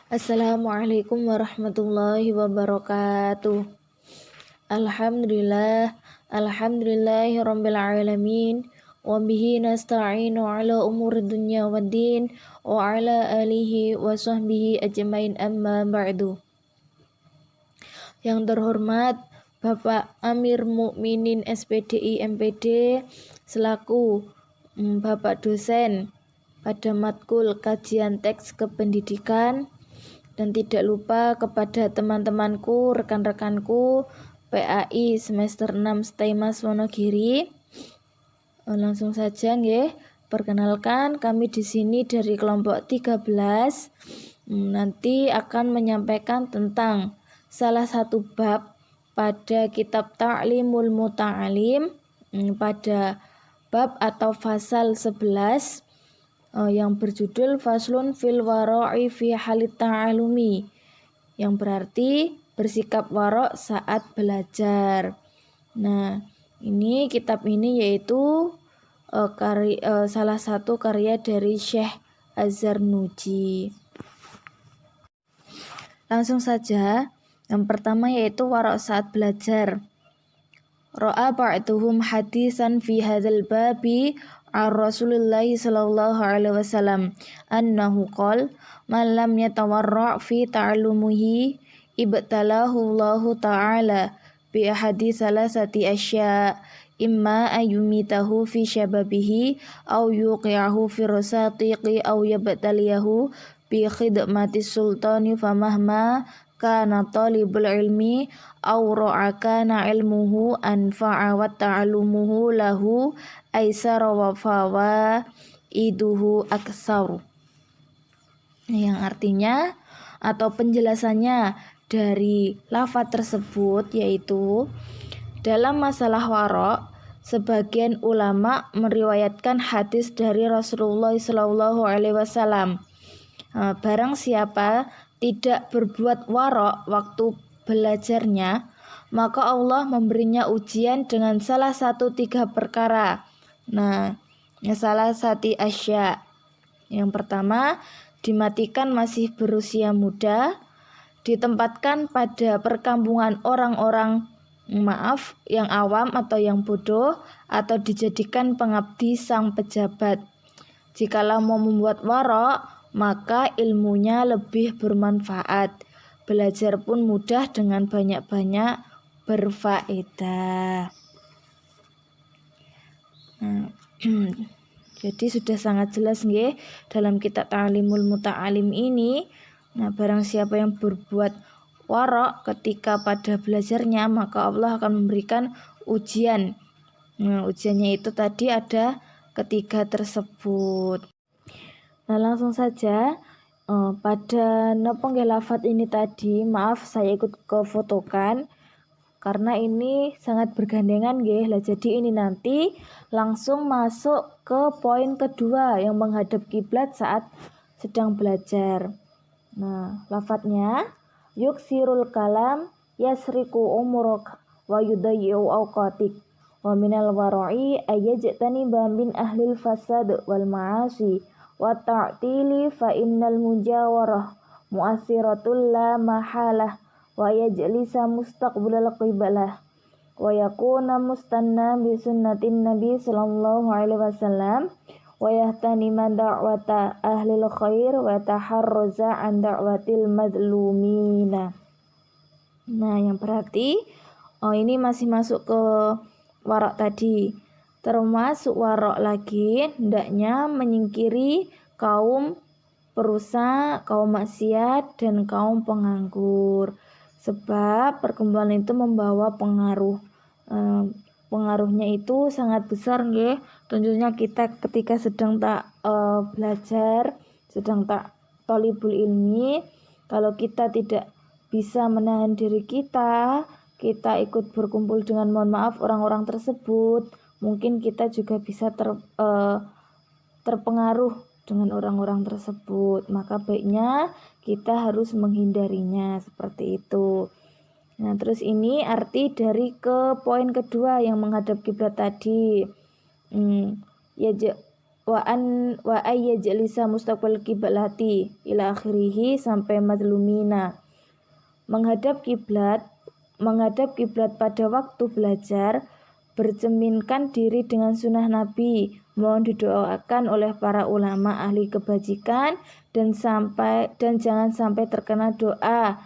Assalamualaikum warahmatullahi wabarakatuh. Alhamdulillahirabbil alamin wa bihi nasta'inu ala umuri dunya waddin wa ala alihi wa sahbihi ajmain amma ba'du. Yang terhormat Bapak Amir Mukminin SPDI MPD selaku Bapak dosen pada matkul kajian teks kependidikan, dan tidak lupa kepada teman-temanku, rekan-rekanku PAI semester 6 STEMAS Wonogiri. Langsung saja nggih. Perkenalkan, kami di sini dari kelompok 13 nanti akan menyampaikan tentang salah satu bab pada kitab Ta'limul Muta'alim pada bab atau fasal 11 yang berjudul Faslun fil wara'i fi halit ta'alumi, yang berarti bersikap warok saat belajar. Nah, ini kitab ini yaitu salah satu karya dari Syekh Az-Zarnuji. Langsung saja, yang pertama yaitu warok saat belajar. Ra'a ba'duhum hadisan fi hadzal babi Rasulullah sallallahu alaihi wasallam annahu qala man lam yatawarra' fi ta'allumuhi ibtalahu Allah ta'ala bi ahadi salasati asya imma ayumitahu fi syababihi aw yuqi'ahu fi rasatiqi aw yabtaliyahu bi khidmati sultani famahma kana talibul ilmi aw ra'akana ilmuhu anfa'a wa ta'allumuhu lahu aisara wa fawaiduhu aksaru. Yang artinya atau penjelasannya dari lafaz tersebut yaitu, dalam masalah warok sebagian ulama meriwayatkan hadis dari Rasulullah sallallahu alaihi wasallam. Barang siapa tidak berbuat warok waktu belajarnya, maka Allah memberinya ujian dengan salah satu 3 perkara. Nah, salah satu asya. Yang pertama, dimatikan masih berusia muda, ditempatkan pada perkampungan orang-orang yang awam atau yang bodoh, atau dijadikan pengabdi sang pejabat. Jikalau mau membuat warok, maka ilmunya lebih bermanfaat, belajar pun mudah dengan banyak-banyak berfaedah. Jadi sudah sangat jelas nggih dalam kitab Ta'limul Muta'alim ini. Nah, barang siapa yang berbuat warok ketika pada belajarnya, maka Allah akan memberikan ujian. Nah, ujiannya itu tadi ada ketiga tersebut. Nah, langsung saja pada nopong lafaz ini tadi, maaf saya ikut ke fotokan karena ini sangat bergandengan nggih. Lah jadi ini nanti langsung masuk ke poin kedua yang menghadap kiblat saat sedang belajar. Nah, lafadznya yuksirul kalam yasriku umuruk wa yudayyi'u awqatik wa minal wara'i ayyajtani min ahlil fasad wal ma'asi wa ta'tili fa innal mujawarah mu'assiratul la mahalah wa yajlisa mustaqbilal qiblah wa yakuna mustanna bi sunnatin nabi sallallahu alaihi wasallam wa yahtanima da'wata ahlil khair wa taharruza an da'watil madlumina. Nah, yang berarti ini masih masuk ke warok tadi. Termasuk warok lagi hendaknya menyingkiri kaum perusak, kaum maksiat, dan kaum penganggur. Sebab perkumpulan itu membawa pengaruh. Pengaruhnya itu sangat besar nggih. Tentunya kita ketika sedang tak belajar, sedang tak thalibul ilmi, kalau kita tidak bisa menahan diri kita ikut berkumpul dengan mohon maaf orang-orang tersebut, mungkin kita juga bisa terpengaruh dengan orang-orang tersebut. Maka baiknya kita harus menghindarinya seperti itu. Nah, terus ini arti dari ke poin kedua yang menghadap kiblat tadi. wa ayyajlisa mustaqbal qiblati ila akhirih sampai madlumina. Menghadap kiblat pada waktu belajar, bercerminkan diri dengan sunnah Nabi, mohon didoakan oleh para ulama ahli kebajikan dan jangan sampai terkena doa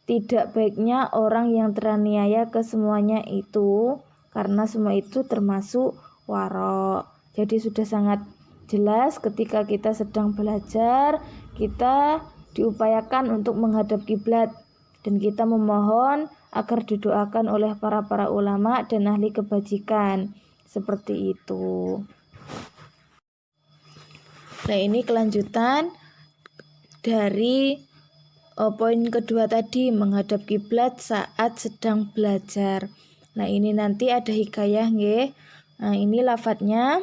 tidak baiknya orang yang teraniaya ke semuanya itu, karena semua itu termasuk warok. Jadi sudah sangat jelas ketika kita sedang belajar, kita diupayakan untuk menghadap kiblat dan kita memohon agar didoakan oleh para ulama dan ahli kebajikan. Seperti itu. Nah, ini kelanjutan dari poin kedua tadi, menghadap kiblat saat sedang belajar. Nah, ini nanti ada hikayah nggih. Nah, ini lafadznya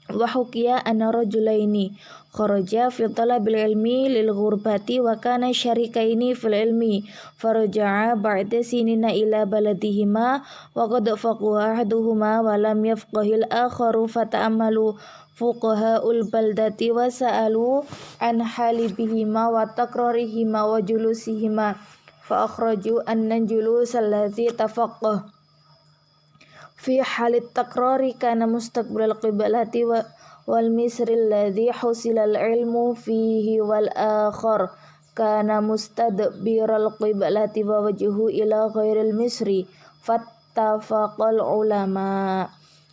wa hukiya anna rajulaini kharaja fi talabil ilmi lil ghurbati wa kana syarikaini fil ilmi faraja'a ba'da sinina ila baladihima wa qad faqaha ahaduhuma wa lam yafqahil akharu fata'amalu fuqaha'ul baldati wa sa'alu an halibihima wa takrarihima wa julusihima fa akhraju anna julus allazi tafaqqah fi halit takrari kana mustaqbilal qiblati wal misri alladhi husilal ilmu fihi wal akhar kana mustadbiral qiblati wa wajhu ila ghairil misri fattafaqal ulama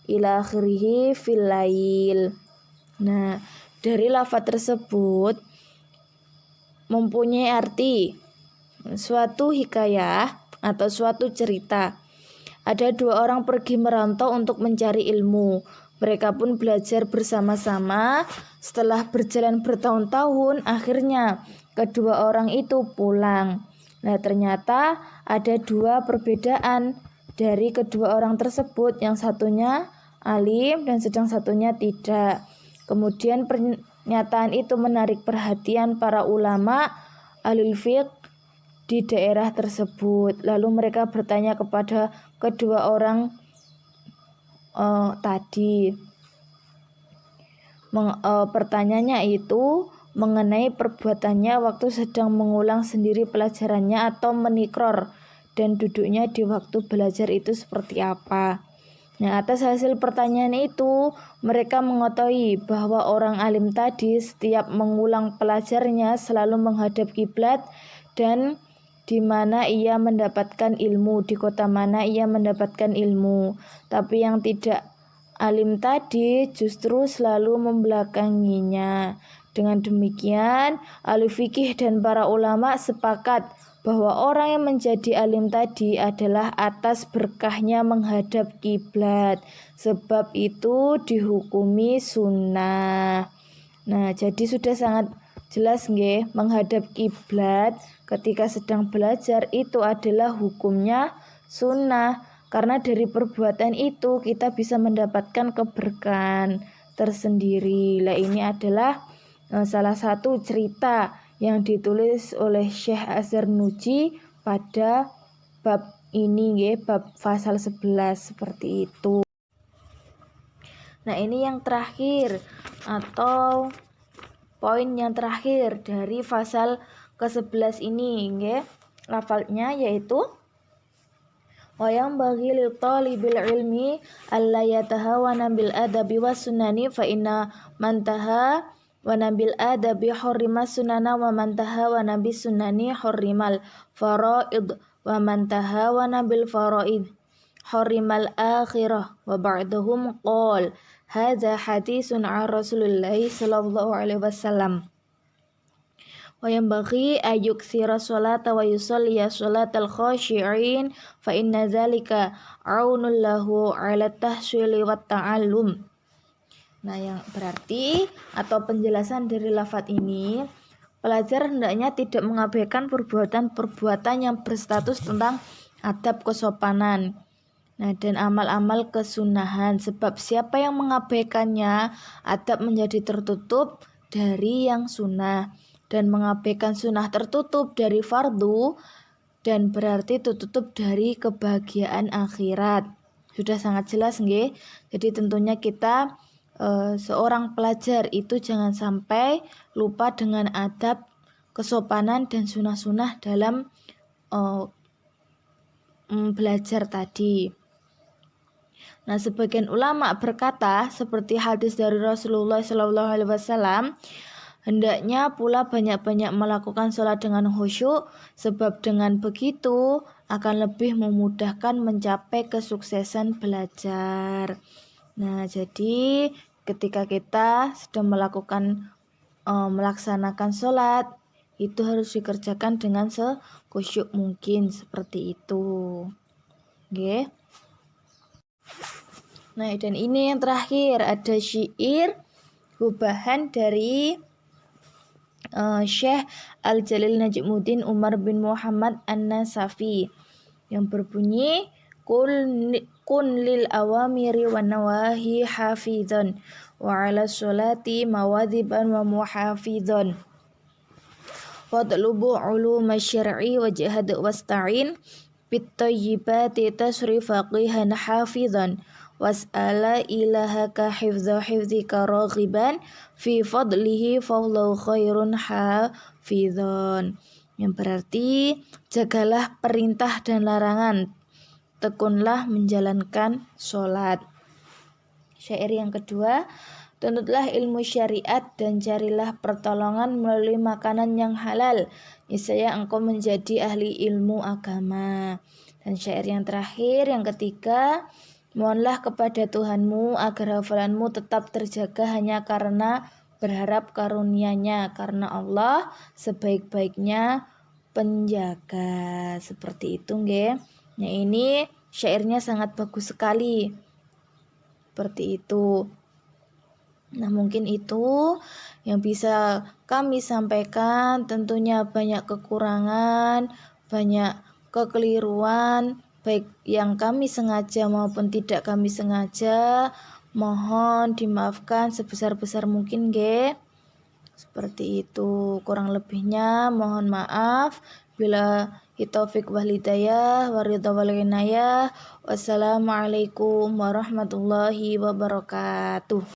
ila akhirih fil lail. Nah, dari lafaz tersebut mempunyai arti suatu hikayah atau suatu cerita. Ada dua orang pergi merantau untuk mencari ilmu. Mereka pun belajar bersama-sama. Setelah berjalan bertahun-tahun, akhirnya kedua orang itu pulang. Nah, ternyata ada dua perbedaan dari kedua orang tersebut. Yang satunya alim dan sedang satunya tidak. Kemudian pernyataan itu menarik perhatian para ulama ahlul fiqh di daerah tersebut. Lalu mereka bertanya kepada kedua orang tadi. Pertanyaannya itu mengenai perbuatannya waktu sedang mengulang sendiri pelajarannya atau menikror, dan duduknya di waktu belajar itu seperti apa. Nah, atas hasil pertanyaan itu mereka mengetahui bahwa orang alim tadi setiap mengulang pelajarnya selalu menghadap kiblat dan di mana ia mendapatkan ilmu, di kota mana ia mendapatkan ilmu. Tapi yang tidak alim tadi justru selalu membelakanginya. Dengan demikian, ahli fikih dan para ulama sepakat bahwa orang yang menjadi alim tadi adalah atas berkahnya menghadap kiblat. Sebab itu dihukumi sunnah. Nah, jadi sudah sangat jelas nggih, menghadap kiblat ketika sedang belajar itu adalah hukumnya sunnah, karena dari perbuatan itu kita bisa mendapatkan keberkahan tersendiri. Lah, ini adalah salah satu cerita yang ditulis oleh Syekh Azhar Nuji pada bab ini nggih, bab pasal 11 seperti itu. Nah, ini yang terakhir atau poin yang terakhir dari pasal ke-11 ini nggih. Lafalnya yaitu wa yang bagi lil talibil ilmi alla yatahawana bil adabi was sunani fa inna man taha wa nabil adabi hurrima sunana wa man taha wa nabi sunani hurrimal faraid wa man taha wa nabil faraid hurrimal akhirah wa ba'dahum qol hadza haditsun an Rasulillah sallallahu alaihi wasallam wa yanbaghi ayyuksira sholata wa yusalliya sholatal khashi'in fa inna dzalika aunul lahu 'ala tahsili wat ta'allum. Nah, yang berarti atau penjelasan dari lafaz ini, pelajar hendaknya tidak mengabaikan perbuatan-perbuatan yang berstatus tentang adab kesopanan. Nah, dan amal-amal kesunahan, sebab siapa yang mengabaikannya, adab menjadi tertutup dari yang sunnah, dan mengabaikan sunnah tertutup dari fardu, dan berarti tertutup dari kebahagiaan akhirat. Sudah sangat jelas nggih. Jadi tentunya kita seorang pelajar itu jangan sampai lupa dengan adab, kesopanan dan sunah-sunah dalam belajar tadi. Nah, sebagian ulama berkata seperti hadis dari Rasulullah SAW, hendaknya pula banyak-banyak melakukan sholat dengan khusyuk, sebab dengan begitu akan lebih memudahkan mencapai kesuksesan belajar. Nah, jadi ketika kita sedang melaksanakan sholat, itu harus dikerjakan dengan sekhusyuk mungkin, seperti itu. Oke. Nah, dan ini yang terakhir, ada syair gubahan dari Syekh Al-Jalil Najmuddin Umar bin Muhammad An-Nasafi yang berbunyi, kun lil awamiri wa nawahi hafizan wa ala sholati mawadhiban wa muhafizan wadlubu uluma syar'i wa jihad wasta'in bit tayyibati tasri faqihan hafizan was'ala ilahaka hifdzika raghiban fi fadlihi fawlahu khairun hafizan. Yang berarti jagalah perintah dan larangan, tekunlah menjalankan sholat. Syair yang kedua, tuntutlah ilmu syariat dan carilah pertolongan melalui makanan yang halal, niscaya engkau menjadi ahli ilmu agama. Dan syair yang terakhir, yang ketiga, mohonlah kepada Tuhanmu agar hafalanmu tetap terjaga hanya karena berharap karunia-Nya, karena Allah sebaik-baiknya penjaga. Seperti itu nggih. Nah, ini syairnya sangat bagus sekali. Seperti itu. Nah, mungkin itu yang bisa kami sampaikan. Tentunya banyak kekurangan, banyak kekeliruan, baik yang kami sengaja maupun tidak kami sengaja. Mohon dimaafkan sebesar-besar mungkin nggih. Seperti itu. Kurang lebihnya mohon maaf. Bila taufik wal hidayah wa ridha wal inayah. Wassalamualaikum warahmatullahi wabarakatuh.